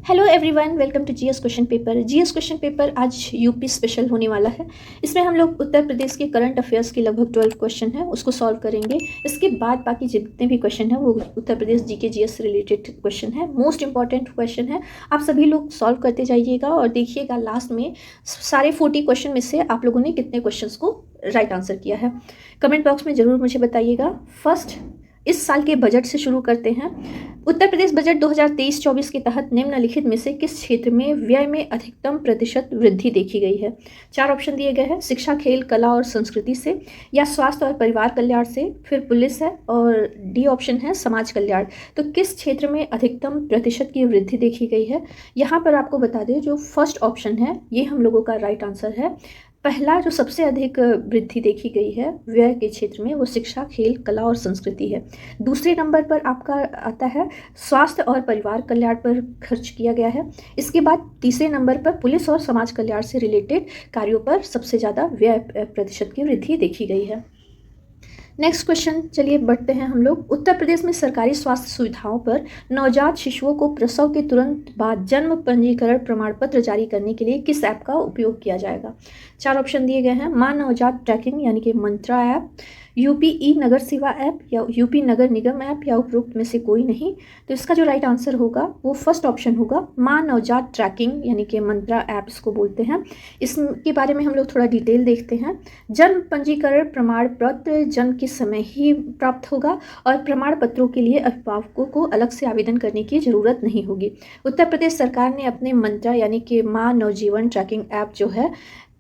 Hello everyone, welcome to GS question paper. GS question paper आज UP special होने वाला है। इसमें हम लोग उत्तर प्रदेश के करंट अफेयर्स के लगभग 12 क्वेश्चन है उसको सॉल्व करेंगे। इसके बाद बाकी जितने भी क्वेश्चन है वो उत्तर प्रदेश जीके जीएस से रिलेटेड क्वेश्चन है, मोस्ट इंपॉर्टेंट क्वेश्चन है। आप सभी लोग सॉल्व करते जाइएगा और देखिएगा लास्ट में सारे 40 क्वेश्चन में से आप लोगों ने कितने क्वेश्चन को राइट आंसर किया है। कमेंट बॉक्स में ज़रूर मुझे बताइएगा। फर्स्ट, इस साल के बजट से शुरू करते हैं। उत्तर प्रदेश बजट 2023-24 के तहत निम्नलिखित में से किस क्षेत्र में व्यय में अधिकतम प्रतिशत वृद्धि देखी गई है। 4 ऑप्शन दिए गए हैं, शिक्षा, खेल, कला और संस्कृति से, या स्वास्थ्य और परिवार कल्याण से, फिर पुलिस है, और डी ऑप्शन है समाज कल्याण। तो किस क्षेत्र में अधिकतम प्रतिशत की वृद्धि देखी गई है। यहाँ पर आपको बता दें जो फर्स्ट ऑप्शन है ये हम लोगों का राइट आंसर है। पहला जो सबसे अधिक वृद्धि देखी गई है व्यय के क्षेत्र में वो शिक्षा, खेल, कला और संस्कृति है। दूसरे नंबर पर आपका आता है स्वास्थ्य और परिवार कल्याण पर खर्च किया गया है। इसके बाद तीसरे नंबर पर पुलिस और समाज कल्याण से रिलेटेड कार्यों पर सबसे ज़्यादा व्यय प्रतिशत की वृद्धि देखी गई है। नेक्स्ट क्वेश्चन, चलिए बढ़ते हैं हम लोग। उत्तर प्रदेश में सरकारी स्वास्थ्य सुविधाओं पर नवजात शिशुओं को प्रसव के तुरंत बाद जन्म पंजीकरण प्रमाण पत्र जारी करने के लिए किस ऐप का उपयोग किया जाएगा। 4 ऑप्शन दिए गए हैं, माँ नवजात ट्रैकिंग यानी कि मंत्रा ऐप, यूपी ई नगर सेवा ऐप, या यूपी नगर निगम ऐप, या उपरोक्त में से कोई नहीं। तो इसका जो राइट आंसर होगा वो फर्स्ट ऑप्शन होगा, माँ नवजात ट्रैकिंग यानी कि मंत्रा ऐप इसको बोलते हैं। इसके बारे में हम लोग थोड़ा डिटेल देखते हैं। जन्म पंजीकरण प्रमाण पत्र जन्म के समय ही प्राप्त होगा और प्रमाण पत्रों के लिए अभिभावकों को अलग से आवेदन करने की ज़रूरत नहीं होगी। उत्तर प्रदेश सरकार ने अपने मंत्रा यानी कि माँ नवजीवन ट्रैकिंग ऐप जो है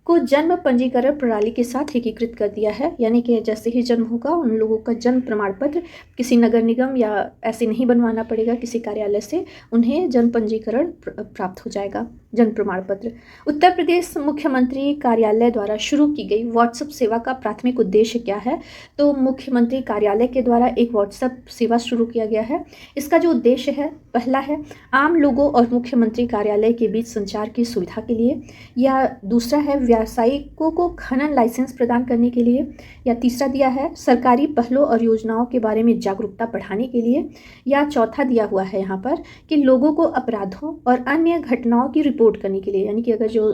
को जन्म पंजीकरण प्रणाली के साथ एकीकृत कर दिया है। यानी कि जैसे ही जन्म होगा उन लोगों का जन्म प्रमाण पत्र किसी नगर निगम या ऐसे नहीं बनवाना पड़ेगा किसी कार्यालय से, उन्हें जन्म पंजीकरण प्राप्त हो जाएगा, जन्म प्रमाण पत्र। उत्तर प्रदेश मुख्यमंत्री कार्यालय द्वारा शुरू की गई व्हाट्सएप सेवा का प्राथमिक उद्देश्य क्या है। तो मुख्यमंत्री कार्यालय के द्वारा एक व्हाट्सएप सेवा शुरू किया गया है। इसका जो उद्देश्य है, पहला है आम लोगों और मुख्यमंत्री कार्यालय के बीच संचार की सुविधा के लिए, या दूसरा है व्यावसायिकों को खनन लाइसेंस प्रदान करने के लिए, या तीसरा दिया है सरकारी पहलों और योजनाओं के बारे में जागरूकता बढ़ाने के लिए, या चौथा दिया हुआ है यहाँ पर कि लोगों को अपराधों और अन्य घटनाओं की रिपोर्ट करने के लिए। यानी कि अगर जो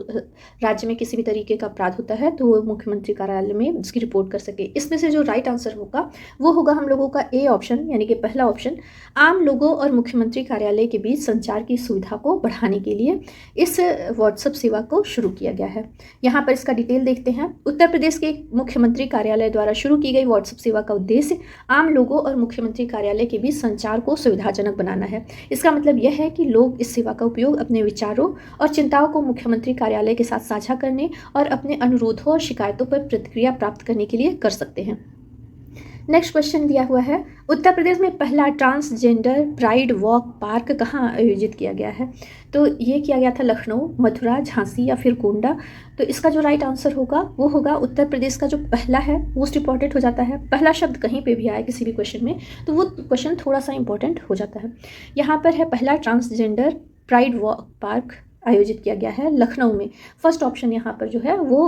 राज्य में किसी भी तरीके का अपराध होता है तो वो मुख्यमंत्री कार्यालय में उसकी रिपोर्ट कर सके। इसमें से जो राइट आंसर होगा वो होगा हम लोगों का ए ऑप्शन, यानी कि पहला ऑप्शन, आम लोगों और मुख्यमंत्री कार्यालय के बीच संचार की सुविधा को बढ़ाने के लिए इस व्हाट्सएप सेवा को शुरू किया गया है। यहाँ पर इसका डिटेल देखते हैं। उत्तर प्रदेश के मुख्यमंत्री कार्यालय द्वारा शुरू की गई व्हाट्सएप सेवा का उद्देश्य आम लोगों और मुख्यमंत्री कार्यालय के बीच संचार को सुविधाजनक बनाना है। इसका मतलब यह है कि लोग इस सेवा का उपयोग अपने विचारों और चिंताओं को मुख्यमंत्री कार्यालय के साथ साझा करने और अपने अनुरोधों और शिकायतों पर प्रतिक्रिया प्राप्त करने के लिए कर सकते हैं। नेक्स्ट क्वेश्चन दिया हुआ है, उत्तर प्रदेश में पहला ट्रांसजेंडर प्राइड वॉक पार्क कहाँ आयोजित किया गया है। तो ये किया गया था लखनऊ, मथुरा, झांसी या फिर गोंडा। तो इसका जो राइट आंसर होगा वो होगा उत्तर प्रदेश का जो पहला है, मोस्ट इंपॉर्टेंट हो जाता है। पहला शब्द कहीं पे भी आए किसी भी क्वेश्चन में तो वो क्वेश्चन थोड़ा सा इंपॉर्टेंट हो जाता है। यहाँ पर है पहला ट्रांसजेंडर प्राइड वॉक पार्क आयोजित किया गया है लखनऊ में। फर्स्ट ऑप्शन यहाँ पर जो है वो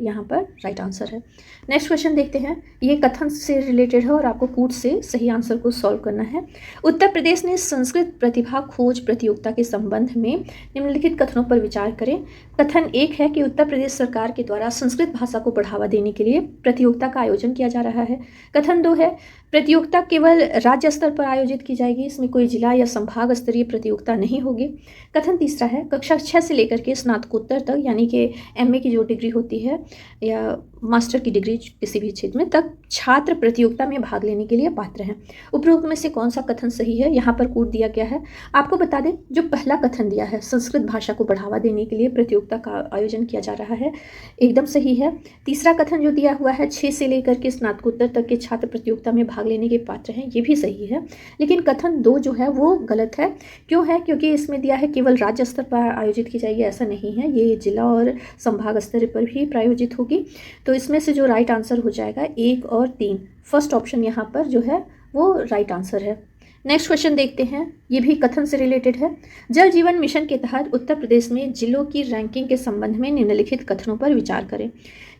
यहाँ पर राइट आंसर है। नेक्स्ट क्वेश्चन देखते हैं, ये कथन से रिलेटेड है और आपको कूट से सही आंसर को सॉल्व करना है। उत्तर प्रदेश ने संस्कृत प्रतिभा खोज प्रतियोगिता के संबंध में निम्नलिखित कथनों पर विचार करें। कथन 1 है कि उत्तर प्रदेश सरकार के द्वारा संस्कृत भाषा को बढ़ावा देने के लिए प्रतियोगिता का आयोजन किया जा रहा है। कथन 2 है प्रतियोगिता केवल राज्य स्तर पर आयोजित की जाएगी, इसमें कोई जिला या संभाग स्तरीय प्रतियोगिता नहीं होगी। कथन तीसरा है कक्षा 6 से लेकर के स्नातकोत्तर तक, यानी कि एमए की जो डिग्री होती है या मास्टर की डिग्री किसी भी क्षेत्र में तक, छात्र प्रतियोगिता में भाग लेने के लिए पात्र हैं। उपरोक्त में से कौन सा कथन सही है। यहाँ पर कूट दिया गया है। आपको बता दें जो पहला कथन दिया है संस्कृत भाषा को बढ़ावा देने के लिए प्रतियोगिता का आयोजन किया जा रहा है, एकदम सही है। तीसरा कथन जो दिया हुआ है 6 से लेकर के स्नातकोत्तर तक के छात्र प्रतियोगिता में भाग लेने के पात्र हैं, ये भी सही है। लेकिन कथन 2 जो है वो गलत है। क्यों है? क्योंकि इसमें दिया है केवल राज्य स्तर पर आयोजित की जाएगी, ऐसा नहीं है, ये जिला और संभाग स्तर पर भी प्रायोजित होगी। तो इसमें से जो राइट आंसर हो जाएगा 1 और 3, फर्स्ट ऑप्शन यहाँ पर जो है वो राइट आंसर है। नेक्स्ट क्वेश्चन देखते हैं, ये भी कथन से रिलेटेड है। जल जीवन मिशन के तहत उत्तर प्रदेश में जिलों की रैंकिंग के संबंध में निम्नलिखित कथनों पर विचार करें।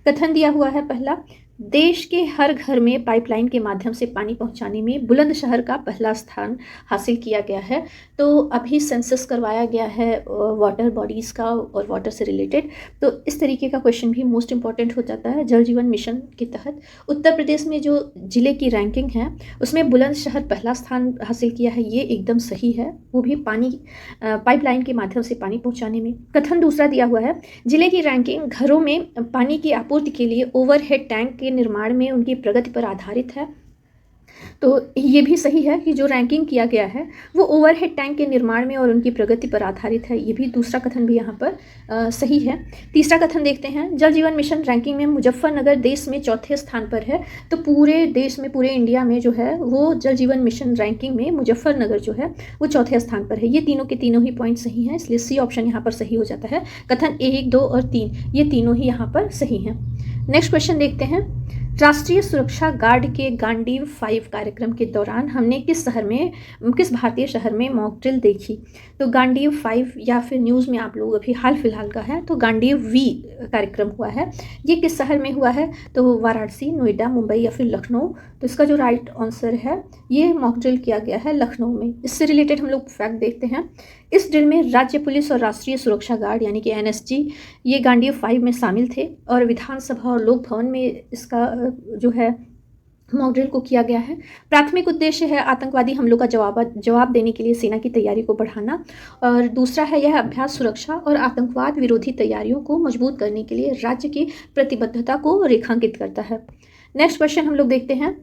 कथन दिया हुआ है पहला, देश के हर घर में पाइपलाइन के माध्यम से पानी पहुंचाने में बुलंदशहर का पहला स्थान हासिल किया गया है। तो अभी सेंसस करवाया गया है वाटर बॉडीज़ का और वाटर से रिलेटेड, तो इस तरीके का क्वेश्चन भी मोस्ट इंपॉर्टेंट हो जाता है जल जीवन मिशन के तहत। उत्तर प्रदेश में जो ज़िले की रैंकिंग है उसमें बुलंदशहर पहला स्थान हासिल किया है, ये एकदम सही है, वो भी पानी पाइपलाइन के माध्यम से पानी पहुँचाने में। कथन दूसरा दिया हुआ है, जिले की रैंकिंग घरों में पानी की आपूर्ति के लिए ओवरहेड टैंक के निर्माण में उनकी प्रगति पर आधारित है। तो ये भी सही है कि जो रैंकिंग किया गया है वो ओवरहेड टैंक के निर्माण में और उनकी प्रगति पर आधारित है, ये भी दूसरा कथन भी यहाँ पर सही है। तीसरा कथन देखते हैं, जल जीवन मिशन रैंकिंग में मुजफ्फरनगर देश में चौथे स्थान पर है। तो पूरे देश में, पूरे इंडिया में जो है वो जल जीवन मिशन रैंकिंग में मुजफ्फरनगर जो है वो चौथे स्थान पर है। ये तीनों के तीनों ही पॉइंट सही हैं, इसलिए सी ऑप्शन यहाँ पर सही हो जाता है। कथन 1, 2 और 3 ये तीनों ही यहाँ पर सही हैं। नेक्स्ट क्वेश्चन देखते हैं, राष्ट्रीय सुरक्षा गार्ड के गांडीव 5 कार्यक्रम के दौरान हमने किस भारतीय शहर में मॉक ड्रिल देखी? तो गांडीव 5 या फिर न्यूज़ में आप लोग अभी हाल फिलहाल का है तो गांडीव वी कार्यक्रम हुआ है। ये किस शहर में हुआ है? तो वाराणसी, नोएडा, मुंबई या फिर लखनऊ। तो इसका जो राइट आंसर है ये मॉक ड्रिल किया गया है लखनऊ में। इससे रिलेटेड हम लोग फैक्ट देखते हैं, इस ड्रिल में राज्य पुलिस और राष्ट्रीय सुरक्षा गार्ड यानी कि NSG ये गांडीव 5 में शामिल थे और विधानसभा और लोक भवन में इसका जो है मॉक ड्रिल को किया गया है। प्राथमिक उद्देश्य है आतंकवादी हमलों का जवाब देने के लिए सेना की तैयारी को बढ़ाना, और दूसरा है यह अभ्यास सुरक्षा और आतंकवाद विरोधी तैयारियों को मजबूत करने के लिए राज्य की प्रतिबद्धता को रेखांकित करता है। नेक्स्ट क्वेश्चन हम लोग देखते हैं,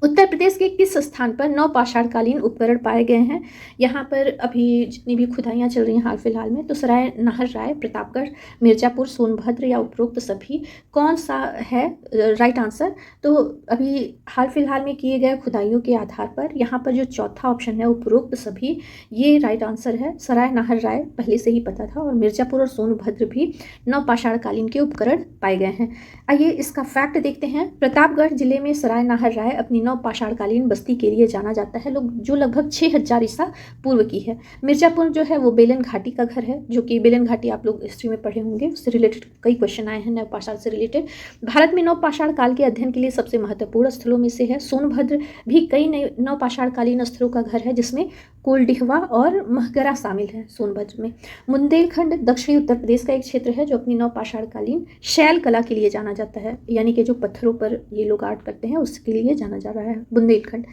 उत्तर प्रदेश के किस स्थान पर नवपाषाणकालीन उपकरण पाए गए हैं? यहाँ पर अभी जितनी भी खुदाइयाँ चल रही हैं हाल फिलहाल में, तो सराय नाहर राय, प्रतापगढ़, मिर्ज़ापुर, सोनभद्र या उपरोक्त सभी, कौन सा है राइट आंसर? तो अभी हाल फिलहाल में किए गए खुदाइयों के आधार पर यहाँ पर जो चौथा ऑप्शन है उपरोक्त सभी, ये राइट आंसर है। सराय नाहर राय पहले से ही पता था, और मिर्ज़ापुर और सोनभद्र भी नवपाषाणकालीन के उपकरण पाए गए हैं। आइए इसका फैक्ट देखते हैं। प्रतापगढ़ जिले में सराय नाहर राय अपनी पाषाणकालीन बस्ती के लिए जाना जाता है, जो लगभग 6000 ईसा पूर्व की है। मिर्ज़ापुर जो है वो बेलन घाटी का घर है, जो कि बेलन घाटी आप लोग हिस्ट्री में पढ़े होंगे, उससे रिलेटेड कई क्वेश्चन आए हैं नवपाषाण से रिलेटेड। भारत में नवपाषाण काल के अध्ययन के लिए सबसे महत्वपूर्ण स्थलों में से है। सोनभद्र भी कई नवपाषाणकालीन स्थलों का घर है, जिसमें कोलडिहवा और महगरा शामिल है सोनभद्र में। बुंदेलखंड दक्षिणी उत्तर प्रदेश का एक क्षेत्र है जो अपनी नवपाषाणकालीन शैल कला के लिए जाना जाता है, यानी कि जो पत्थरों पर ये लोग आर्ट करते हैं उसके लिए जाना जा रहा है बुंदेलखंड।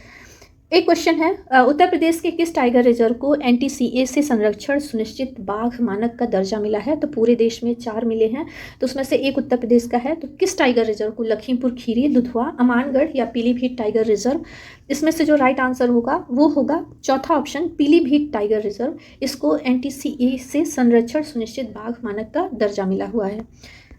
एक क्वेश्चन है, उत्तर प्रदेश के किस टाइगर रिजर्व को NTCA से संरक्षण सुनिश्चित बाघ मानक का दर्जा मिला है? तो पूरे देश में 4 मिले हैं, तो उसमें से एक उत्तर प्रदेश का है। तो किस टाइगर रिजर्व को? लखीमपुर खीरी, दुधवा, अमानगढ़ या पीलीभीत टाइगर रिजर्व? इसमें से जो राइट आंसर होगा वो होगा चौथा ऑप्शन, पीलीभीत टाइगर रिजर्व। इसको NTCA से संरक्षण सुनिश्चित बाघ मानक का दर्जा मिला हुआ है।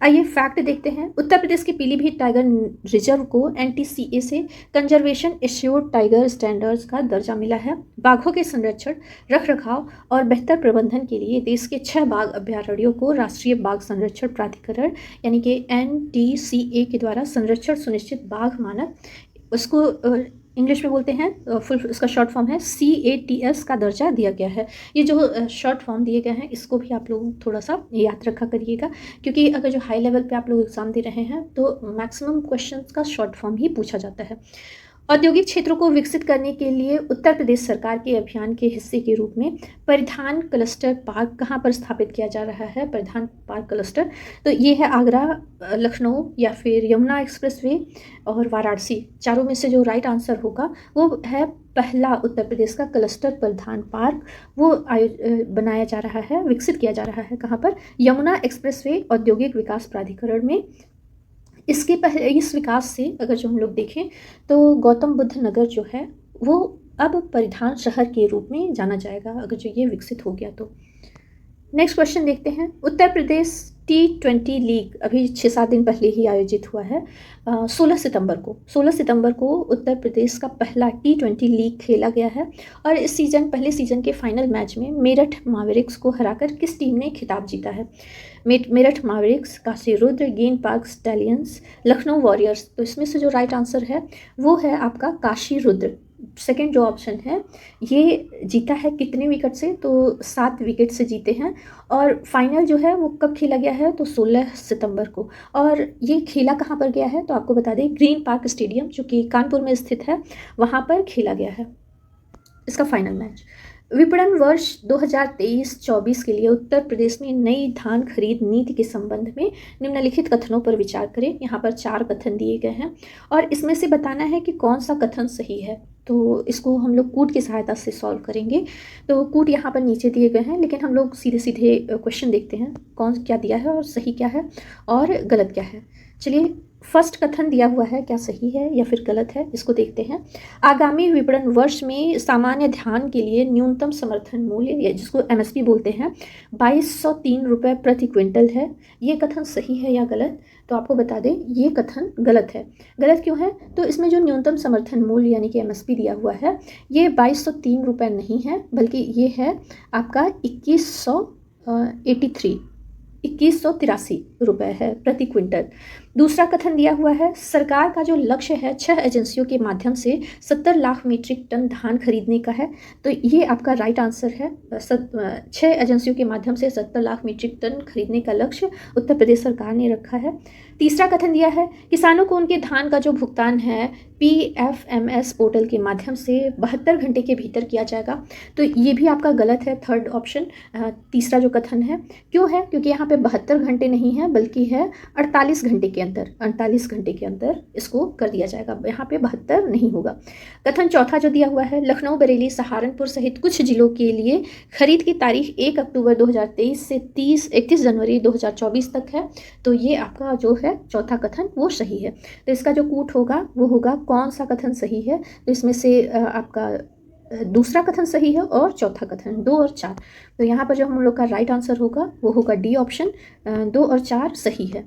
आइए फैक्ट देखते हैं, उत्तर प्रदेश के पीलीभीत टाइगर रिजर्व को NTCA से कंजर्वेशन एश्योर्ड टाइगर स्टैंडर्ड्स का दर्जा मिला है। बाघों के संरक्षण, रखरखाव और बेहतर प्रबंधन के लिए देश के 6 बाघ अभयारण्यों को राष्ट्रीय बाघ संरक्षण प्राधिकरण यानी कि NTCA के द्वारा संरक्षण सुनिश्चित बाघ मानक, उसको इंग्लिश में बोलते हैं, फुल इसका शॉर्ट फॉर्म है CATS का दर्जा दिया गया है। ये जो शॉर्ट फॉर्म दिए गए हैं इसको भी आप लोग थोड़ा सा याद रखा करिएगा, क्योंकि अगर जो हाई लेवल पे आप लोग एग्ज़ाम दे रहे हैं तो मैक्सिमम क्वेश्चंस का शॉर्ट फॉर्म ही पूछा जाता है। औद्योगिक क्षेत्रों को विकसित करने के लिए उत्तर प्रदेश सरकार के अभियान के हिस्से के रूप में परिधान क्लस्टर पार्क कहाँ पर स्थापित किया जा रहा है? परिधान पार्क क्लस्टर, तो ये है आगरा, लखनऊ या फिर यमुना एक्सप्रेसवे और वाराणसी। चारों में से जो राइट आंसर होगा वो है पहला उत्तर प्रदेश का क्लस्टर परिधान पार्क, वो बनाया जा रहा है, विकसित किया जा रहा है। कहाँ पर? यमुना एक्सप्रेसवे औद्योगिक विकास प्राधिकरण में। इसके पहले इस विकास से अगर जो हम लोग देखें तो गौतम बुद्ध नगर जो है वो अब परिधान शहर के रूप में जाना जाएगा अगर जो ये विकसित हो गया तो। नेक्स्ट क्वेश्चन देखते हैं, उत्तर प्रदेश T20 लीग अभी 6-7 दिन पहले ही आयोजित हुआ है। 16 सितंबर को उत्तर प्रदेश का पहला T20 लीग खेला गया है, और इस पहले सीजन के फाइनल मैच में मेरठ मैवरिक्स को हराकर किस टीम ने खिताब जीता है? Meerut Mavericks, Kashi Rudra, green park stallions, Lucknow warriors. तो इसमें से जो राइट आंसर है वो है आपका काशी रुद्र। सेकंड जो ऑप्शन है ये जीता है कितने विकेट से, तो 7 विकेट से जीते हैं। और फाइनल जो है वो कब खेला गया है, तो 16 सितंबर को। और ये खेला कहाँ पर गया है, तो आपको बता दें ग्रीन पार्क स्टेडियम जो कि कानपुर में स्थित है, वहाँ पर खेला गया है इसका फाइनल मैच। विपणन वर्ष 2023-24 के लिए उत्तर प्रदेश में नई धान खरीद नीति के संबंध में निम्नलिखित कथनों पर विचार करें। यहाँ पर 4 कथन दिए गए हैं और इसमें से बताना है कि कौन सा कथन सही है। तो इसको हम लोग कूट की सहायता से सॉल्व करेंगे। तो कूट यहाँ पर नीचे दिए गए हैं, लेकिन हम लोग सीधे सीधे क्वेश्चन देखते हैं कौन क्या दिया है और सही क्या है और गलत क्या है। चलिए, फर्स्ट कथन दिया हुआ है, क्या सही है या फिर गलत है, इसको देखते हैं। आगामी विपणन वर्ष में सामान्य धान के लिए न्यूनतम समर्थन मूल्य, या जिसको एमएसपी बोलते हैं, 2203 रुपये प्रति क्विंटल है। ये कथन सही है या गलत, तो आपको बता दें ये कथन गलत है। गलत क्यों है, तो इसमें जो न्यूनतम समर्थन मूल्य यानी कि एमएसपी दिया हुआ है ये 2203 रुपये नहीं है, बल्कि ये है आपका 2183 रुपये है प्रति क्विंटल। दूसरा कथन दिया हुआ है, सरकार का जो लक्ष्य है 6 एजेंसियों के माध्यम से 70 लाख मीट्रिक टन धान खरीदने का है, तो ये आपका राइट आंसर है। 6 एजेंसियों के माध्यम से 70 लाख मीट्रिक टन खरीदने का लक्ष्य उत्तर प्रदेश सरकार ने रखा है। तीसरा कथन दिया है, किसानों को उनके धान का जो भुगतान है PFMS पोर्टल के माध्यम से 72 घंटे के भीतर किया जाएगा, तो ये भी आपका गलत है। थर्ड ऑप्शन, तीसरा जो कथन है, क्यों है, क्योंकि यहाँ पे 72 घंटे नहीं है बल्कि है 48 घंटे के अंदर इसको कर दिया जाएगा, यहाँ पे 72 नहीं होगा। कथन चौथा जो दिया हुआ है, लखनऊ, बरेली, सहारनपुर सहित कुछ जिलों के लिए खरीद की तारीख 1 अक्टूबर 2023 से 31 जनवरी 2024 तक है, तो ये आपका जो है चौथा कथन वो सही है। तो इसका जो कूट होगा वो होगा कौन सा कथन सही है, तो इसमें से आपका दूसरा कथन सही है और चौथा कथन 2 और 4। तो यहाँ पर जो हम लोग का राइट आंसर होगा वो होगा डी ऑप्शन, 2 और 4 सही है।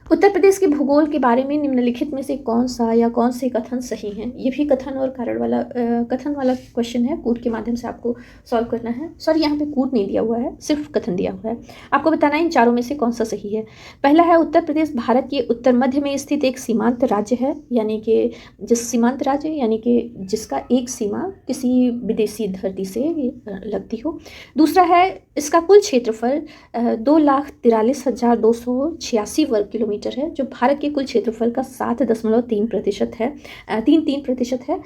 उत्तर प्रदेश के भूगोल के बारे में निम्नलिखित में से कौन सा या कौन से कथन सही हैं। ये भी कथन और कारण वाला कथन वाला क्वेश्चन है, कूट के माध्यम से आपको सॉल्व करना है। सॉरी, यहाँ पे कूट नहीं दिया हुआ है, सिर्फ कथन दिया हुआ है। आपको बताना है इन चारों में से कौन सा सही है। पहला है, उत्तर प्रदेश भारत के उत्तर मध्य में स्थित एक सीमांत राज्य है, यानी कि सीमांत राज्य यानी कि जिसका एक सीमा किसी विदेशी धरती से लगती हो। दूसरा है, इसका कुल क्षेत्रफल 2,43,286 वर्ग किलोमीटर है, जो भारत के कुल क्षेत्रफल का 7.3% है, 3% है।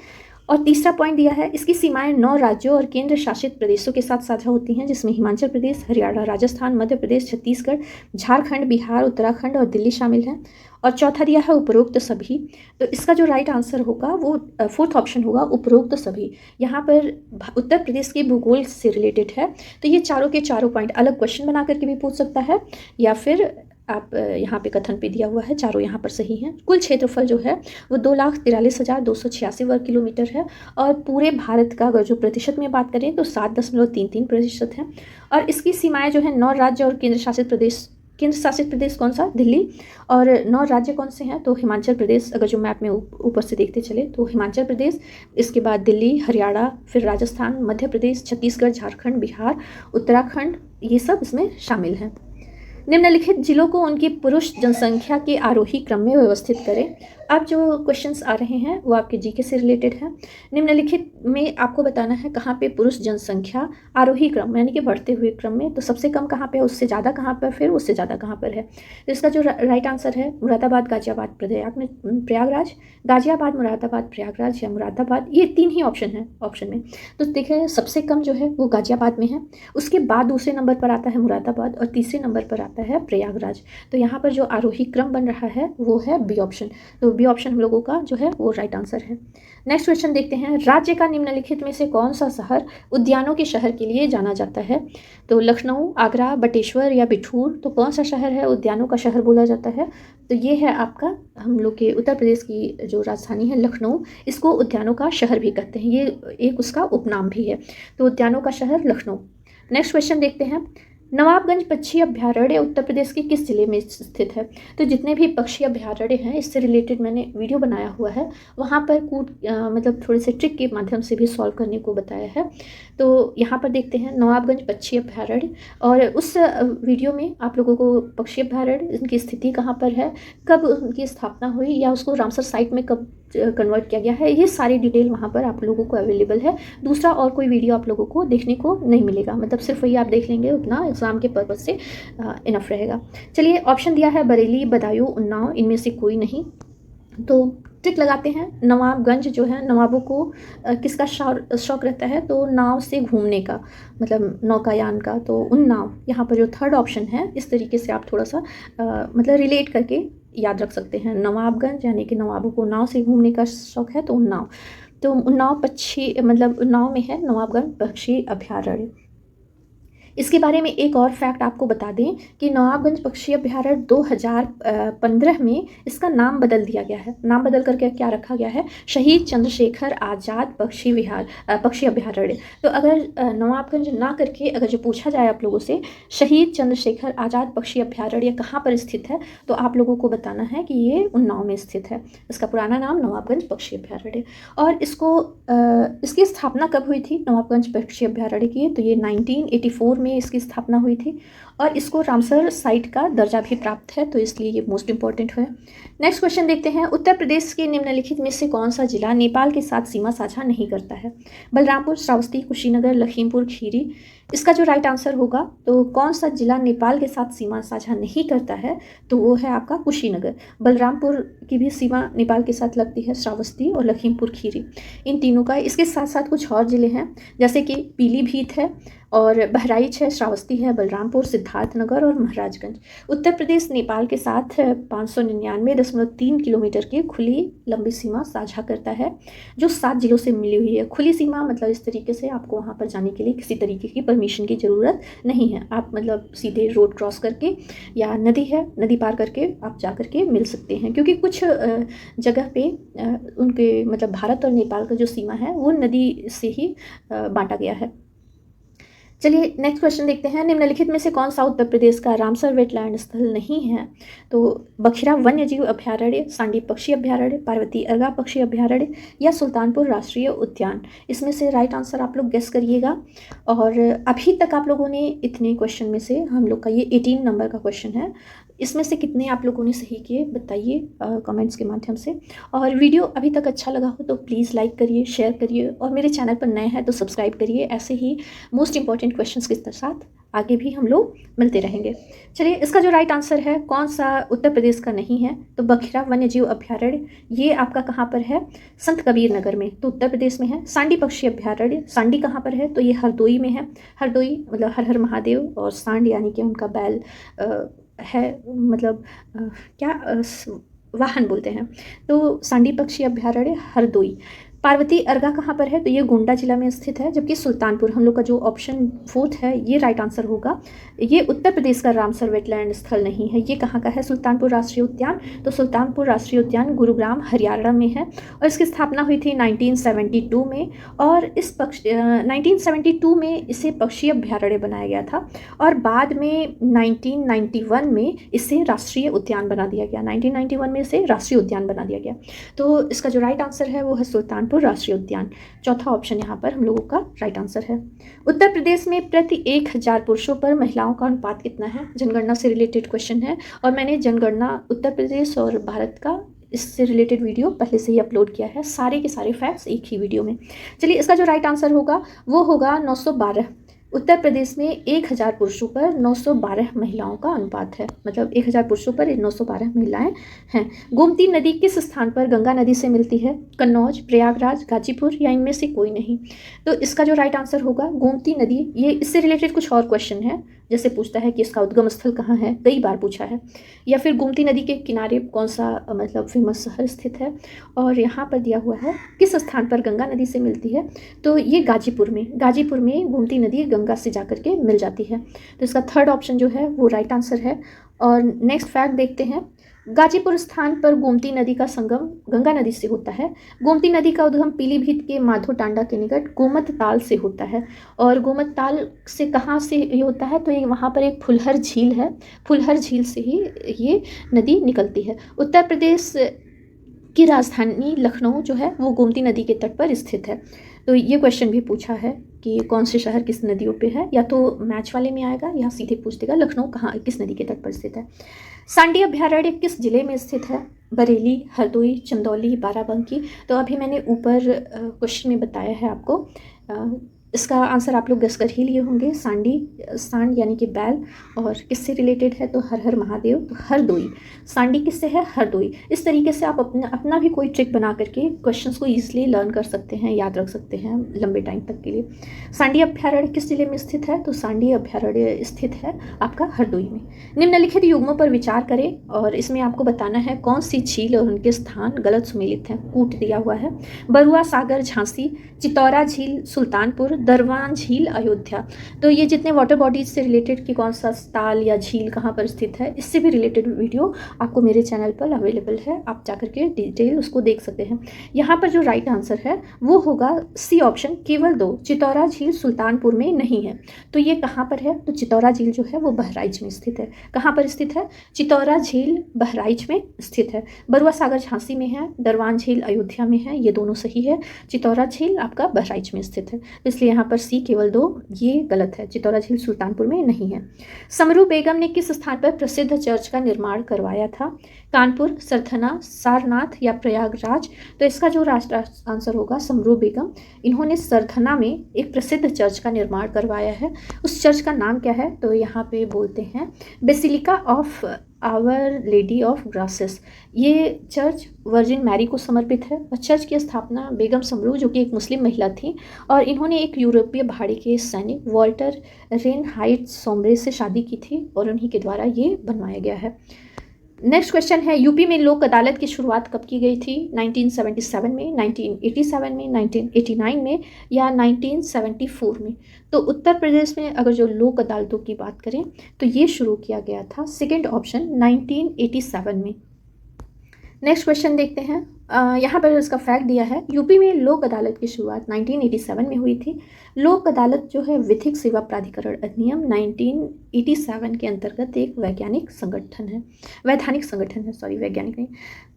और तीसरा पॉइंट दिया है, इसकी सीमाएं 9 राज्यों और केंद्र शासित प्रदेशों के साथ साझा होती हैं, जिसमें हिमाचल प्रदेश, हरियाणा, राजस्थान, मध्य प्रदेश, छत्तीसगढ़, झारखंड, बिहार, उत्तराखंड और दिल्ली शामिल हैं। और चौथा दिया है उपरोक्त सभी, तो इसका जो राइट आंसर होगा वो फोर्थ ऑप्शन होगा, उपरोक्त सभी। यहाँ पर उत्तर प्रदेश के भूगोल से रिलेटेड है, तो ये चारों के चारों पॉइंट अलग क्वेश्चन बना करके भी पूछ सकता है, या फिर आप यहाँ पे कथन पे दिया हुआ है, चारों यहाँ पर सही हैं। कुल क्षेत्रफल जो है वो 2,43,286 वर्ग किलोमीटर है, और पूरे भारत का अगर जो प्रतिशत में बात करें तो 7.33% है। और इसकी सीमाएं जो है 9 राज्य और केंद्र शासित प्रदेश कौन सा, दिल्ली। और 9 राज्य कौन से हैं, तो हिमाचल प्रदेश, अगर जो मैप में ऊपर से देखते चले तो हिमाचल प्रदेश, इसके बाद दिल्ली, हरियाणा, फिर राजस्थान, मध्य प्रदेश, छत्तीसगढ़, झारखंड, बिहार, उत्तराखंड, ये सब इसमें शामिल हैं। निम्नलिखित जिलों को उनकी पुरुष जनसंख्या के आरोही क्रम में व्यवस्थित करें। अब जो क्वेश्चंस आ रहे हैं वो आपके जीके से रिलेटेड है। निम्नलिखित में आपको बताना है कहाँ पे पुरुष जनसंख्या आरोही क्रम यानी कि बढ़ते हुए क्रम में, तो सबसे कम कहाँ पे है, उससे ज़्यादा कहाँ पर, फिर उससे ज़्यादा कहाँ पर है। तो इसका जो राइट आंसर है मुरादाबाद, गाजियाबाद, प्रयागराज, गाजियाबाद, मुरादाबाद, प्रयागराज या मुरादाबाद, ये 3 ही ऑप्शन है ऑप्शन में। तो देखिए सबसे कम जो है वो गाजियाबाद में है, उसके बाद दूसरे नंबर पर आता है मुरादाबाद और तीसरे नंबर पर आता है प्रयागराज। तो यहाँ पर जो आरोही क्रम बन रहा है वो है बी ऑप्शन, तो बी ऑप्शन हम लोगों का जो है वो राइट आंसर है। नेक्स्ट क्वेश्चन देखते हैं, राज्य का निम्नलिखित में से कौन सा शहर उद्यानों के शहर के लिए जाना जाता है। तो लखनऊ, आगरा, बटेश्वर या बिठूर, तो कौन सा शहर है उद्यानों का शहर बोला जाता है। तो ये है आपका हम लोग के उत्तर प्रदेश की जो राजधानी है लखनऊ, इसको उद्यानों का शहर भी कहते हैं, ये एक उसका उपनाम भी है। तो उद्यानों का शहर लखनऊ। नेक्स्ट क्वेश्चन देखते हैं, नवाबगंज पक्षी अभ्यारण्य उत्तर प्रदेश के किस जिले में स्थित है। तो जितने भी पक्षी अभ्यारण्य हैं इससे रिलेटेड मैंने वीडियो बनाया हुआ है, वहाँ पर मतलब थोड़े से ट्रिक के माध्यम से भी सॉल्व करने को बताया है। तो यहाँ पर देखते हैं नवाबगंज पक्षी अभ्यारण्य, और उस वीडियो में आप लोगों को पक्षी अभ्यारण्य, इनकी स्थिति कहाँ पर है, कब उनकी स्थापना हुई या उसको रामसर साइट में कब कन्वर्ट किया गया है, ये सारी डिटेल वहाँ पर आप लोगों को अवेलेबल है। दूसरा और कोई वीडियो आप लोगों को देखने को नहीं मिलेगा, मतलब सिर्फ वही आप देख लेंगे, उतना एग्ज़ाम के पर्पज़ से इनफ रहेगा। चलिए, ऑप्शन दिया है बरेली, बदायूं, उन्नाव, इनमें से कोई नहीं। तो टिक लगाते हैं। नवाबगंज जो है, नवाबों को किसका शौक रहता है, तो नाव से घूमने का, मतलब नौकायान का, तो उन्नाव यहाँ पर जो थर्ड ऑप्शन है, इस तरीके से आप थोड़ा सा मतलब रिलेट करके याद रख सकते हैं। नवाबगंज यानी कि नवाबों को नाव से घूमने का शौक है, तो उन्नाव। तो उन्नाव पक्षी, मतलब उन्नाव में है नवाबगंज पक्षी अभयारण्य। इसके बारे में एक और फैक्ट आपको बता दें कि नवाबगंज पक्षी अभयारण्य 2015 में इसका नाम बदल दिया गया है। नाम बदल करके क्या रखा गया है, शहीद चंद्रशेखर आज़ाद पक्षी अभयारण्य। तो अगर नवाबगंज ना करके अगर जो पूछा जाए आप लोगों से शहीद चंद्रशेखर आज़ाद पक्षी अभयारण्य कहाँ पर स्थित है, तो आप लोगों को बताना है कि ये उन्नाव में स्थित है। इसका पुराना नाम नवाबगंज पक्षी अभयारण्य। और इसकी स्थापना कब हुई थी नवाबगंज पक्षी अभयारण्य की, तो ये 1984 में इसकी स्थापना हुई थी। और इसको रामसर साइट का दर्जा भी प्राप्त है, तो इसलिए ये मोस्ट इंपॉर्टेंट है। नेक्स्ट क्वेश्चन देखते हैं। उत्तर प्रदेश के निम्नलिखित में से कौन सा जिला नेपाल के साथ सीमा साझा नहीं करता है? बलरामपुर, श्रावस्ती, कुशीनगर, लखीमपुर खीरी। इसका जो राइट आंसर होगा, तो कौन सा जिला नेपाल के साथ सीमा साझा नहीं करता है, तो वो है आपका कुशीनगर। बलरामपुर की भी सीमा नेपाल के साथ लगती है, श्रावस्ती और लखीमपुर खीरी, इन तीनों का। इसके साथ साथ कुछ और ज़िले हैं, जैसे कि पीलीभीत है और बहराइच है, श्रावस्ती है, बलरामपुर, सिद्धार्थनगर और महाराजगंज। उत्तर प्रदेश नेपाल के साथ 599.3 किलोमीटर की खुली लंबी सीमा साझा करता है, जो 7 जिलों से मिली हुई है। खुली सीमा मतलब इस तरीके से आपको वहाँ पर जाने के लिए किसी तरीके की परमिशन की ज़रूरत नहीं है। आप मतलब सीधे रोड क्रॉस करके या नदी पार करके आप जा करके मिल सकते हैं, क्योंकि कुछ जगह पे उनके मतलब भारत और नेपाल का जो सीमा है वो नदी से ही बांटा गया है। चलिए, नेक्स्ट क्वेश्चन देखते हैं। निम्नलिखित में से कौन सा उत्तर प्रदेश का रामसर वेटलैंड स्थल नहीं है? तो बखिरा वन्यजीव अभयारण्य, सांडी पक्षी अभयारण्य, पार्वती अर्गा पक्षी अभयारण्य या सुल्तानपुर राष्ट्रीय उद्यान। इसमें से राइट आंसर आप लोग गेस करिएगा। और अभी तक आप लोगों ने इतने क्वेश्चन में से, हम लोग का ये 18 नंबर का क्वेश्चन है, इसमें से कितने आप लोगों ने सही किए बताइए कमेंट्स के माध्यम से। और वीडियो अभी तक अच्छा लगा हो तो प्लीज़ लाइक करिए, शेयर करिए, और मेरे चैनल पर नए हैं तो सब्सक्राइब करिए। ऐसे ही मोस्ट इंपॉर्टेंट क्वेश्चंस के साथ आगे भी हम लोग मिलते रहेंगे। चलिए, इसका जो राइट आंसर है कौन सा उत्तर प्रदेश का नहीं है, तो बखिरा वन्यजीव अभयारण्य, ये आपका कहाँ पर है, संत कबीर नगर में, तो उत्तर प्रदेश में है। सांडी पक्षी अभयारण्य, सांडी कहाँ पर है, तो ये हरदोई में है। हरदोई मतलब हर हर महादेव, और सांड यानी कि उनका बैल है, मतलब वाहन बोलते हैं। तो सांडी पक्षी अभयारण्य हरदोई। पार्वती अर्गा कहाँ पर है, तो ये गोंडा जिला में स्थित है। जबकि सुल्तानपुर, हम लोग का जो ऑप्शन 4 है, ये राइट आंसर होगा। ये उत्तर प्रदेश का रामसर वेटलैंड स्थल नहीं है। ये कहाँ का है, सुल्तानपुर राष्ट्रीय उद्यान। तो सुल्तानपुर राष्ट्रीय उद्यान गुरुग्राम हरियाणा में है, और इसकी स्थापना हुई थी 1972 में। और 1972 में इसे पक्षी अभयारण्य बनाया गया था, और बाद में 1991 में इसे राष्ट्रीय उद्यान बना दिया गया। 1991 में इसे राष्ट्रीय उद्यान बना दिया गया। तो इसका जो राइट आंसर है वो है सुल्तानपुर राष्ट्रीय उद्यान। चौथा ऑप्शन यहाँ पर हम लोगों का राइट आंसर है। उत्तर प्रदेश में प्रति 1000 पुरुषों पर महिलाओं का अनुपात कितना है? जनगणना से रिलेटेड क्वेश्चन है, और मैंने जनगणना उत्तर प्रदेश और भारत का इससे रिलेटेड वीडियो पहले से ही अपलोड किया है, सारे के सारे फैक्ट्स एक ही वीडियो में। चलिए, इसका जो राइट आंसर होगा वो होगा 912। उत्तर प्रदेश में 1000 पुरुषों पर 912 महिलाओं का अनुपात है, मतलब 1000 पुरुषों पर 912 महिलाएं हैं। गोमती नदी किस स्थान पर गंगा नदी से मिलती है? कन्नौज, प्रयागराज, गाजीपुर या इनमें से कोई नहीं? तो इसका जो राइट आंसर होगा गोमती नदी। ये इससे रिलेटेड कुछ और क्वेश्चन है, जैसे पूछता है कि इसका उद्गम स्थल कहाँ है, कई बार पूछा है। या फिर गोमती नदी के किनारे कौन सा मतलब फेमस शहर स्थित है, और यहाँ पर दिया हुआ है किस स्थान पर गंगा नदी से मिलती है, तो ये गाजीपुर में गोमती नदी गंगा से जाकर के मिल जाती है। तो इसका थर्ड ऑप्शन जो है वो राइट आंसर है। और नेक्स्ट फैक्ट देखते हैं। गाजीपुर स्थान पर गोमती नदी का संगम गंगा नदी से होता है। गोमती नदी का उद्गम पीलीभीत के माधो टांडा के निकट गोमत ताल से होता है। और गोमत ताल से कहाँ से ये होता है, तो ये वहाँ पर एक फुलहर झील है, फुलहर झील से ही ये नदी निकलती है। उत्तर प्रदेश की राजधानी लखनऊ जो है वो गोमती नदी के तट पर स्थित है। तो ये क्वेश्चन भी पूछा है कि कौन से शहर किस नदियों पे है, या तो मैच वाले में आएगा या सीधे पूछ देगा लखनऊ कहाँ किस नदी के तट पर स्थित है। सांडी अभ्यारण्य किस जिले में स्थित है? बरेली, हरदोई, चंदौली, बाराबंकी। तो अभी मैंने ऊपर क्वेश्चन में बताया है आपको, इसका आंसर आप लोग गेस कर ही लिए होंगे। सांडी, सांड यानी कि बैल, और किससे रिलेटेड है तो हर हर महादेव, तो हरदोई। सांडी किससे है? हरदोई। इस तरीके से आप अपना भी कोई ट्रिक बना करके क्वेश्चंस को ईजिली लर्न कर सकते हैं, याद रख सकते हैं लंबे टाइम तक के लिए। सांडी अभ्यारण्य किस जिले में स्थित है? तो सांडी अभ्यारण्य स्थित है आपका हरदोई में। निम्नलिखित युग्मों पर विचार करें और इसमें आपको बताना है कौन सी झील और उनके स्थान गलत सुमेलित हैं। कूट दिया हुआ है। बरुआ सागर झांसी, चितौरा झील सुल्तानपुर, दरवान झील अयोध्या। तो ये जितने वाटर बॉडीज से रिलेटेड कि कौन सा ताल या झील कहाँ पर स्थित है, इससे भी रिलेटेड वीडियो आपको मेरे चैनल पर अवेलेबल है, आप जाकर के डिटेल उसको देख सकते हैं। यहाँ पर जो राइट आंसर है वो होगा सी ऑप्शन, केवल 2। चितौरा झील सुल्तानपुर में नहीं है। तो ये कहाँ पर है? तो चितौरा झील जो है वो बहराइच में स्थित है। कहाँ पर स्थित है? चितौरा झील बहराइच में स्थित है। बरुआ सागर झांसी में है, दरवान झील अयोध्या में है, ये दोनों सही है। चितौरा झील आपका बहराइच में स्थित है, इसलिए यहाँ पर सी केवल 2 ये गलत है। चितौरा झील सुल्तानपुर में नहीं है। समरू बेगम ने किस स्थान पर प्रसिद्ध चर्च का निर्माण करवाया था? कानपुर, सरथना, सारनाथ या प्रयागराज। तो इसका जो आंसर होगा समरू बेगम, इन्होंने सरथना में एक प्रसिद्ध चर्च का निर्माण करवाया है। उस चर्च का नाम क्या है? तो यहाँ पे बोलते हैं basilica of our lady of graces. ये चर्च वर्जिन मैरी को समर्पित है और चर्च की स्थापना बेगम समरू, जो कि एक मुस्लिम महिला थी, और इन्होंने एक यूरोपीय पहाड़ी के सैनिक वॉल्टर रेनहाइट सोमरे से शादी की थी और उन्हीं के द्वारा ये बनवाया गया है। नेक्स्ट क्वेश्चन है, यूपी में लोक अदालत की शुरुआत कब की गई थी? 1977 में, 1987 में, 1989 में या 1974 में? तो उत्तर प्रदेश में अगर जो लोक अदालतों की बात करें तो ये शुरू किया गया था, सेकेंड ऑप्शन 1987 में। नेक्स्ट क्वेश्चन देखते हैं। यहाँ पर इसका फैक्ट दिया है, यूपी में लोक अदालत की शुरुआत 1987 में हुई थी। लोक अदालत जो है विधिक सेवा प्राधिकरण अधिनियम 1987 के अंतर्गत एक वैज्ञानिक संगठन है, वैधानिक संगठन है, सॉरी वैज्ञानिक नहीं।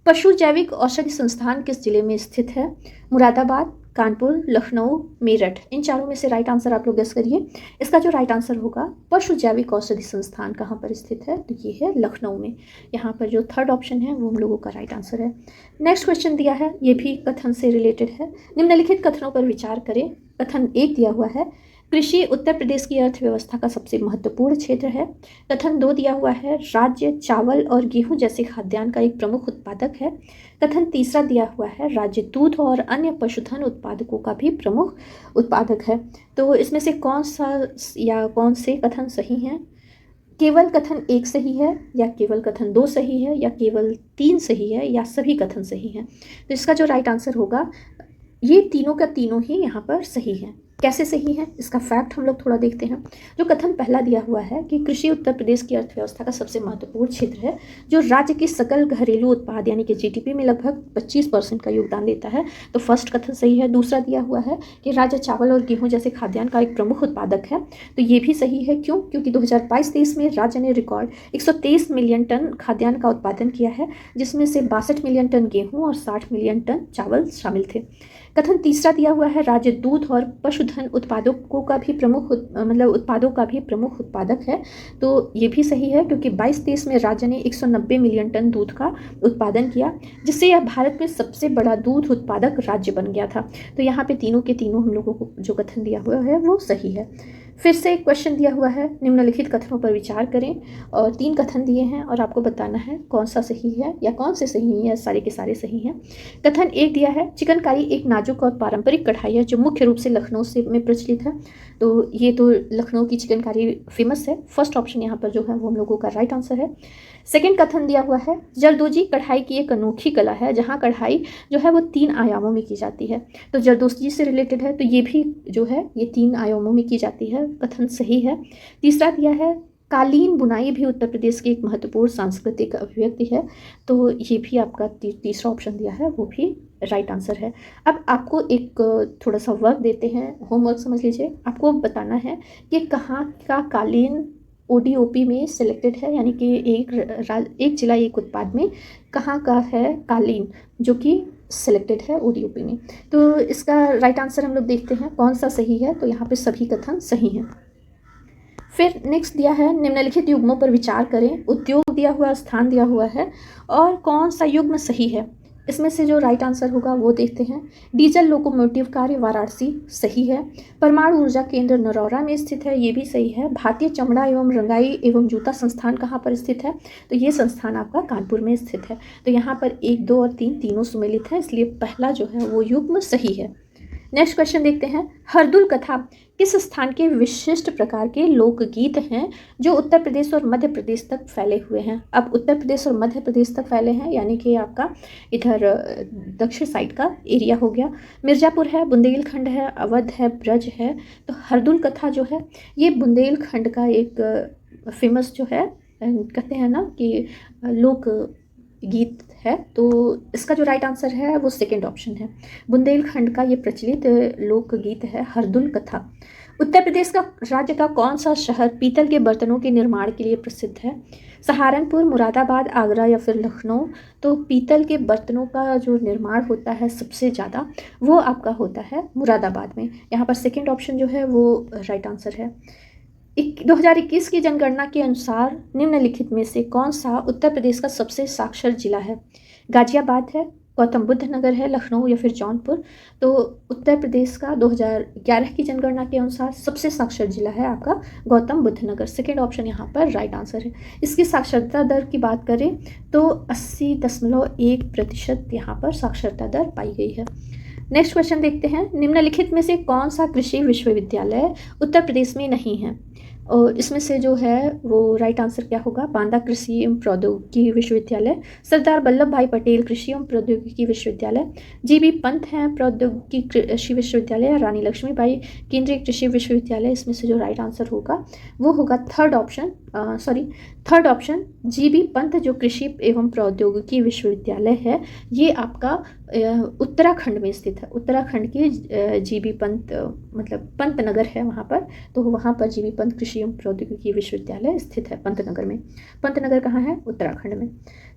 पशु जैविक औषधि संस्थान किस जिले में स्थित है? मुरादाबाद, कानपुर, लखनऊ, मेरठ। इन चारों में से राइट आंसर आप लोग गेस करिए। इसका जो राइट आंसर होगा, पशु जैविक औषधि संस्थान कहाँ पर स्थित है? तो ये है लखनऊ में। यहाँ पर जो थर्ड ऑप्शन है वो हम लोगों का राइट आंसर है। नेक्स्ट क्वेश्चन दिया है, ये भी कथन से रिलेटेड है। निम्नलिखित कथनों पर विचार करें। कथन 1 दिया हुआ है, कृषि उत्तर प्रदेश की अर्थव्यवस्था का सबसे महत्वपूर्ण क्षेत्र है। कथन 2 दिया हुआ है, राज्य चावल और गेहूं जैसे खाद्यान्न का एक प्रमुख उत्पादक है। कथन 3 दिया हुआ है, राज्य दूध और अन्य पशुधन उत्पादकों का भी प्रमुख उत्पादक है। तो इसमें से कौन सा या कौन से कथन सही हैं? केवल कथन 1 सही है, या केवल कथन 2 सही है, या केवल 3 सही है, या सभी कथन सही हैं? तो इसका जो राइट आंसर होगा, ये तीनों का तीनों ही यहाँ पर सही है। कैसे सही है इसका फैक्ट हम लोग थोड़ा देखते हैं। जो कथन पहला दिया हुआ है कि कृषि उत्तर प्रदेश की अर्थव्यवस्था का सबसे महत्वपूर्ण क्षेत्र है, जो राज्य की सकल घरेलू उत्पाद यानी कि जीडीपी में लगभग 25% का योगदान देता है, तो फर्स्ट कथन सही है। दूसरा दिया हुआ है कि राज्य चावल और गेहूं जैसे खाद्यान्न का एक प्रमुख उत्पादक है, तो ये भी सही है। क्यों? क्योंकि 2022-23 में राज्य ने रिकॉर्ड 123 मिलियन टन खाद्यान्न का उत्पादन किया है, जिसमें से 62 मिलियन टन गेहूँ और 60 मिलियन टन चावल शामिल थे। कथन 3 दिया हुआ है, राज्य दूध और पशुधन उत्पादकों का भी प्रमुख उत्पादों का भी प्रमुख उत्पादक है, तो ये भी सही है। क्योंकि 22-23 में राज्य ने 190 मिलियन टन दूध का उत्पादन किया, जिससे यह भारत में सबसे बड़ा दूध उत्पादक राज्य बन गया था। तो यहाँ पे तीनों के तीनों हम लोगों को जो कथन दिया हुआ है वो सही है। फिर से एक क्वेश्चन दिया हुआ है, निम्नलिखित कथनों पर विचार करें, और 3 कथन दिए हैं और आपको बताना है कौन सा सही है या कौन से सही है, सारे के सारे सही हैं। कथन 1 दिया है, चिकनकारी एक नाजुक और पारंपरिक कढ़ाई है जो मुख्य रूप से लखनऊ से में प्रचलित है, तो ये तो लखनऊ की चिकनकारी फेमस है। फर्स्ट ऑप्शन यहाँ पर जो है वो हम लोगों का राइट आंसर है। सेकेंड कथन दिया हुआ है, जरदोजी कढ़ाई की एक अनोखी कला है जहाँ कढ़ाई जो है वो 3 आयामों में की जाती है, तो जरदोजी से रिलेटेड है, तो ये भी जो है ये 3 आयामों में की जाती है, कथन सही है। तीसरा दिया है, कालीन बुनाई भी उत्तर प्रदेश की एक महत्वपूर्ण सांस्कृतिक अभिव्यक्ति है, तो ये भी आपका तीसरा ऑप्शन दिया है वो भी राइट आंसर है। अब आपको एक थोड़ा सा वर्क देते हैं, होमवर्क समझ लीजिए। आपको बताना है कि कहाँ का कालीन ODOP में सिलेक्टेड है, यानी कि एक जिला एक उत्पाद में कहाँ का है कालीन, जो कि सिलेक्टेड है ODUP में। तो इसका राइट आंसर हम लोग देखते हैं कौन सा सही है, तो यहाँ पे सभी कथन सही हैं। फिर नेक्स्ट दिया है निम्नलिखित युग्मों पर विचार करें, उद्योग दिया हुआ, स्थान दिया हुआ है और कौन सा युग्म सही है। इसमें से जो राइट आंसर होगा वो देखते हैं। डीजल लोकोमोटिव कार्य वाराणसी सही है। परमाणु ऊर्जा केंद्र नरौरा में स्थित है, ये भी सही है। भारतीय चमड़ा एवं रंगाई एवं जूता संस्थान कहाँ पर स्थित है, तो ये संस्थान आपका कानपुर में स्थित है। तो यहाँ पर 1, 2 और 3 तीनों सुमेलित है, इसलिए पहला जो है वो युग्म सही है। नेक्स्ट क्वेश्चन देखते हैं। हरदुल कथा किस स्थान के विशिष्ट प्रकार के लोकगीत हैं जो उत्तर प्रदेश और मध्य प्रदेश तक फैले हुए हैं। अब उत्तर प्रदेश और मध्य प्रदेश तक फैले हैं, यानी कि आपका इधर दक्षिण साइड का एरिया हो गया। मिर्ज़ापुर है, बुंदेलखंड है, अवध है, ब्रज है। तो हरदुल कथा जो है ये बुंदेलखंड का एक फेमस जो है, कहते हैं ना कि लोक गीत है। तो इसका जो राइट आंसर है वो सेकंड ऑप्शन है। बुंदेलखंड का ये प्रचलित लोकगीत है हरदुल कथा। उत्तर प्रदेश का राज्य का कौन सा शहर पीतल के बर्तनों के निर्माण के लिए प्रसिद्ध है। सहारनपुर, मुरादाबाद, आगरा या फिर लखनऊ। तो पीतल के बर्तनों का जो निर्माण होता है सबसे ज़्यादा वो आपका होता है मुरादाबाद में। यहाँ पर सेकेंड ऑप्शन जो है वो राइट आंसर है। 2021 की जनगणना के अनुसार निम्नलिखित में से कौन सा उत्तर प्रदेश का सबसे साक्षर जिला है। गाजियाबाद है, गौतम बुद्ध नगर है, लखनऊ या फिर जौनपुर। तो उत्तर प्रदेश का 2011 की जनगणना के अनुसार सबसे साक्षर जिला है आपका गौतम बुद्ध नगर। सेकेंड ऑप्शन यहाँ पर राइट आंसर है। इसकी साक्षरता दर की बात करें तो 80.1% यहाँ पर साक्षरता दर पाई गई है। नेक्स्ट क्वेश्चन देखते हैं। निम्नलिखित में से कौन सा कृषि विश्वविद्यालय उत्तर प्रदेश में नहीं है। और इसमें से जो है वो राइट आंसर क्या होगा। बांदा कृषि एवं प्रौद्योगिकी विश्वविद्यालय, सरदार वल्लभ भाई पटेल कृषि एवं प्रौद्योगिकी विश्वविद्यालय, GB पंत है प्रौद्योगिकी कृषि विश्वविद्यालय, रानी लक्ष्मीबाई केंद्रीय कृषि विश्वविद्यालय। इसमें से जो राइट आंसर होगा वो होगा थर्ड ऑप्शन GB पंत जो कृषि एवं प्रौद्योगिकी विश्वविद्यालय है ये आपका उत्तराखंड में स्थित है। उत्तराखंड के GB पंत मतलब पंतनगर है वहाँ पर, तो वहाँ पर GB पंत कृषि एवं प्रौद्योगिकी विश्वविद्यालय स्थित है पंतनगर में। पंतनगर कहाँ है, उत्तराखंड में।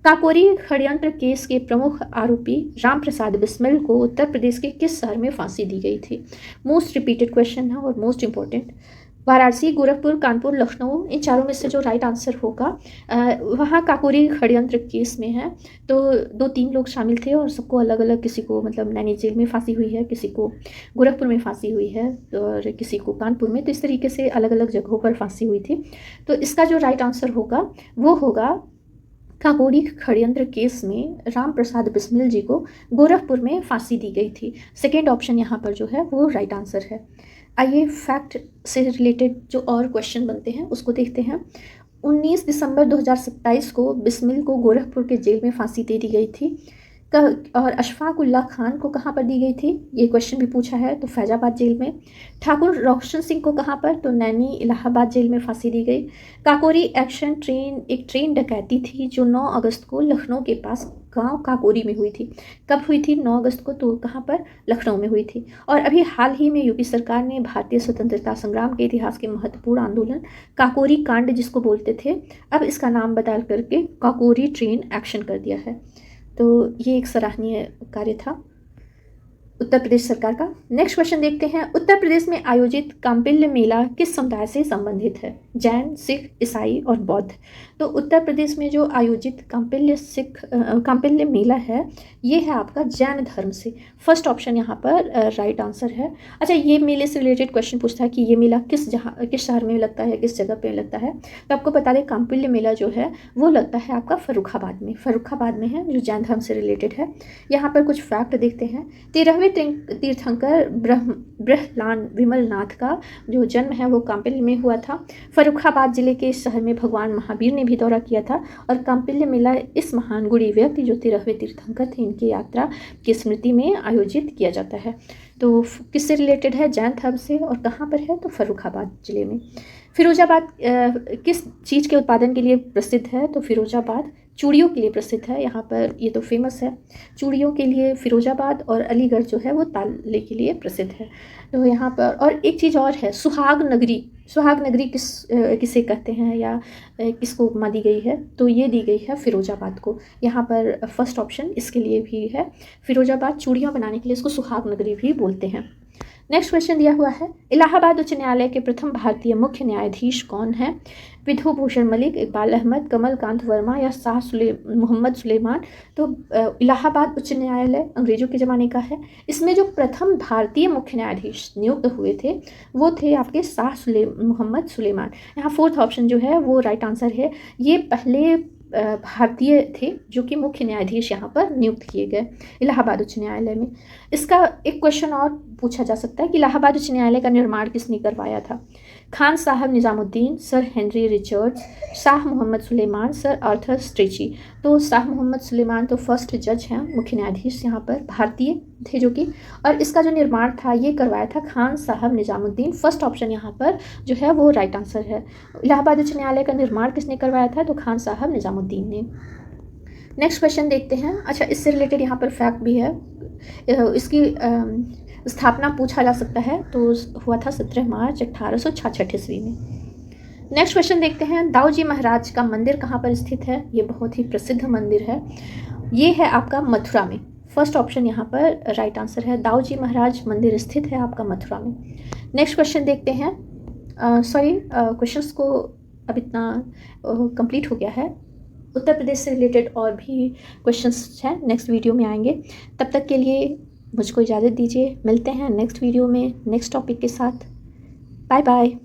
काकोरी षड्यंत्र केस के प्रमुख आरोपी राम प्रसाद बिस्मिल को उत्तर प्रदेश के किस शहर में फांसी दी गई थी। मोस्ट रिपीटेड क्वेश्चन है और मोस्ट इंपॉर्टेंट। वाराणसी, गोरखपुर, कानपुर, लखनऊ, इन चारों में से जो राइट आंसर होगा वहाँ काकोरी षड्यंत्र केस में है। तो 2-3 लोग शामिल थे और सबको अलग अलग, किसी को मतलब नैनी जेल में फांसी हुई है, किसी को गोरखपुर में फांसी हुई है और किसी को कानपुर में। तो इस तरीके से अलग अलग जगहों पर फांसी हुई थी। तो इसका जो राइट आंसर होगा वो होगा काकोरी षड्यंत्र केस में राम प्रसाद बिस्मिल जी को गोरखपुर में फांसी दी गई थी। सेकेंड ऑप्शन यहाँ पर जो है वो राइट आंसर है। आइए फैक्ट से रिलेटेड जो और क्वेश्चन बनते हैं उसको देखते हैं। 19 दिसंबर 2027 को बिस्मिल को गोरखपुर के जेल में फांसी दे दी गई थी। और अशफाक उल्लाह खान को कहाँ पर दी गई थी, ये क्वेश्चन भी पूछा है, तो फैजाबाद जेल में। ठाकुर रोशन सिंह को कहाँ पर, तो नैनी इलाहाबाद जेल में फांसी दी गई। काकोरी एक्शन ट्रेन एक ट्रेन डकैती थी जो 9 अगस्त को लखनऊ के पास गांव काकोरी में हुई थी। कब हुई थी, 9 अगस्त को, तो कहाँ पर, लखनऊ में हुई थी। और अभी हाल ही में यूपी सरकार ने भारतीय स्वतंत्रता संग्राम के इतिहास के महत्वपूर्ण आंदोलन काकोरी कांड जिसको बोलते थे, अब इसका नाम बदल करके काकोरी ट्रेन एक्शन कर दिया है। तो ये एक सराहनीय कार्य था उत्तर प्रदेश सरकार का। नेक्स्ट क्वेश्चन देखते हैं। उत्तर प्रदेश में आयोजित कांपिल्य मेला किस समुदाय से संबंधित है, जैन, सिख, ईसाई और बौद्ध। तो उत्तर प्रदेश में जो आयोजित कांपिल्य मेला है ये है आपका जैन धर्म से। फर्स्ट ऑप्शन यहाँ पर राइट आंसर है। अच्छा, ये मेले से रिलेटेड क्वेश्चन पूछता है कि ये मेला किस शहर में लगता है, किस जगह पे लगता है। तो आपको बता दें कांपिल्य मेला जो है वो लगता है आपका फर्रुखाबाद में है, जो जैन धर्म से रिलेटेड है। यहाँ पर कुछ फैक्ट देखते हैं। 13वें तीर्थंकर ब्रह्लान विमल नाथ का जो जन्म है वो कांपिल्य में हुआ था। फर्रुखाबाद जिले के इस शहर में भगवान महावीर ने भी दौरा किया था। और कांपिल्य मेला इस महान गुणी व्यक्ति जो 13वें तीर्थंकर थे इनकी यात्रा की स्मृति में आयोजित किया जाता है। तो किससे रिलेटेड है, जैन धर्म से। और कहाँ पर है, तो फर्रुखाबाद जिले में। फिरोजाबाद किस चीज़ के उत्पादन के लिए प्रसिद्ध है, तो फिरोजाबाद चूड़ियों के लिए प्रसिद्ध है। यहाँ पर ये तो फेमस है चूड़ियों के लिए फिरोजाबाद, और अलीगढ़ जो है वो ताले के लिए प्रसिद्ध है। तो यहाँ पर और एक चीज़ और है, सुहाग नगरी सुहाग नगरी किसे कहते हैं या किसको उपमा दी गई है, तो ये दी गई है फिरोजाबाद को। यहाँ पर फर्स्ट ऑप्शन इसके लिए भी है, फिरोजाबाद चूड़ियाँ बनाने के लिए इसको सुहाग नगरी भी बोलते हैं। नेक्स्ट क्वेश्चन दिया हुआ है, इलाहाबाद उच्च न्यायालय के प्रथम भारतीय मुख्य न्यायाधीश कौन है? विधु भूषण मलिक, इकबाल अहमद, कमलकांत वर्मा या मोहम्मद सुलेमान। तो इलाहाबाद उच्च न्यायालय अंग्रेजों के ज़माने का है। इसमें जो प्रथम भारतीय मुख्य न्यायाधीश नियुक्त हुए थे वो थे आपके मोहम्मद सुलेमान। यहाँ फोर्थ ऑप्शन जो है वो राइट आंसर है। ये पहले भारतीय थे जो कि मुख्य न्यायाधीश यहाँ पर नियुक्त किए गए इलाहाबाद उच्च न्यायालय में। इसका एक क्वेश्चन और पूछा जा सकता है कि इलाहाबाद उच्च न्यायालय का निर्माण किसने करवाया था? Khan Sahab Nizamuddin, sir Henry Richards, Shah Mohammad Suleman, sir Arthur Strachey. तो शाह मोहम्मद सुलेमान तो फर्स्ट जज हैं, मुख्य न्यायाधीश यहाँ पर भारतीय थे जो कि, और इसका जो निर्माण था ये करवाया था खान साहब निज़ामुद्दीन। फर्स्ट ऑप्शन यहाँ पर जो है वो राइट आंसर है। इलाहाबाद उच्च न्यायालय का निर्माण किसने करवाया था? तो खान साहब निज़ामुद्दीन ने। नेक्स्ट क्वेश्चन देखते हैं। अच्छा, इससे रिलेटेड यहाँ पर फैक्ट भी है, इसकी स्थापना पूछा जा सकता है, तो हुआ था 17 मार्च 1866 ईस्वी में। नेक्स्ट क्वेश्चन देखते हैं, दाऊजी महाराज का मंदिर कहाँ पर स्थित है? ये बहुत ही प्रसिद्ध मंदिर है, ये है आपका मथुरा में। फर्स्ट ऑप्शन यहाँ पर राइट आंसर है, दाऊजी महाराज मंदिर स्थित है आपका मथुरा में। नेक्स्ट क्वेश्चन देखते हैं। क्वेश्चंस को अब इतना कंप्लीट हो गया है। उत्तर प्रदेश से रिलेटेड और भी क्वेश्चंस हैं, नेक्स्ट वीडियो में आएंगे। तब तक के लिए मुझको इजाज़त दीजिए, मिलते हैं नेक्स्ट वीडियो में नेक्स्ट टॉपिक के साथ। Bye bye.